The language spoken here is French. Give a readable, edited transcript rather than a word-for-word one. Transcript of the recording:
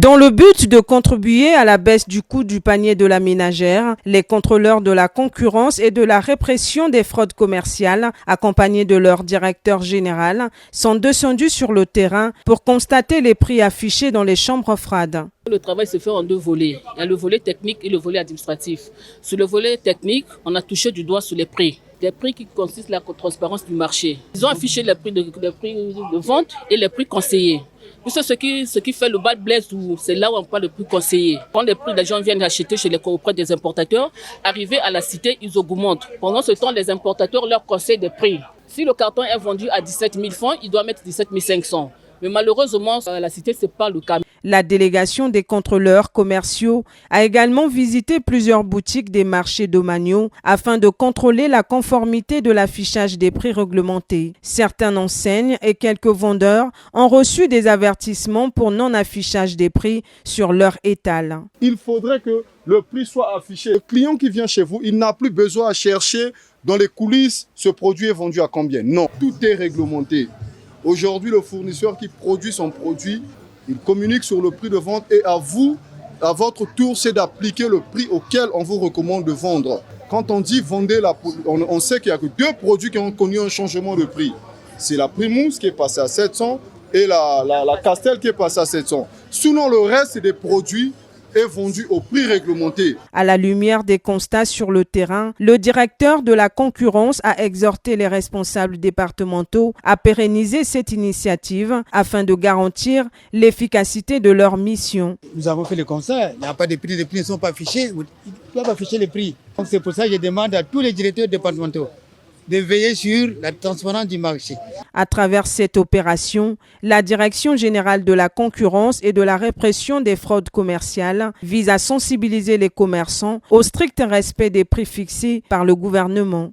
Dans le but de contribuer à la baisse du coût du panier de la ménagère, les contrôleurs de la concurrence et de la répression des fraudes commerciales, accompagnés de leur directeur général, sont descendus sur le terrain pour constater les prix affichés dans les chambres froides. Le travail se fait en deux volets. Il y a le volet technique et le volet administratif. Sur le volet technique, on a touché du doigt sur les prix. Des prix qui consistent à la transparence du marché. Ils ont affiché les prix de vente et les prix conseillés. Ce qui fait le bas de blesse, c'est là où on parle de prix conseillés. Quand les prix, les gens viennent acheter auprès des importateurs, arrivés à la cité, ils augmentent. Pendant ce temps, les importateurs leur conseillent des prix. Si le carton est vendu à 17 000 francs, il doit mettre 17 500. Mais malheureusement, à la cité, ce n'est pas le cas. La délégation des contrôleurs commerciaux a également visité plusieurs boutiques des marchés domaniaux afin de contrôler la conformité de l'affichage des prix réglementés. Certaines enseignes et quelques vendeurs ont reçu des avertissements pour non-affichage des prix sur leur étal. Il faudrait que le prix soit affiché. Le client qui vient chez vous, il n'a plus besoin à chercher dans les coulisses ce produit est vendu à combien. Non, tout est réglementé. Aujourd'hui, le fournisseur qui produit son produit, il communique sur le prix de vente et à vous, à votre tour, c'est d'appliquer le prix auquel on vous recommande de vendre. Quand on dit vendez on sait qu'il n'y a que deux produits qui ont connu un changement de prix. C'est la Primousse qui est passée à 700 et la Castel qui est passée à 700. Sinon, le reste, c'est des produits est vendu au prix réglementé. À la lumière des constats sur le terrain, le directeur de la concurrence a exhorté les responsables départementaux à pérenniser cette initiative afin de garantir l'efficacité de leur mission. Nous avons fait le constat, il n'y a pas de prix, les prix ne sont pas affichés, ils doivent afficher les prix. Donc c'est pour ça que je demande à tous les directeurs départementaux de veiller sur la transparence du marché. À travers cette opération, la Direction générale de la concurrence et de la répression des fraudes commerciales vise à sensibiliser les commerçants au strict respect des prix fixés par le gouvernement.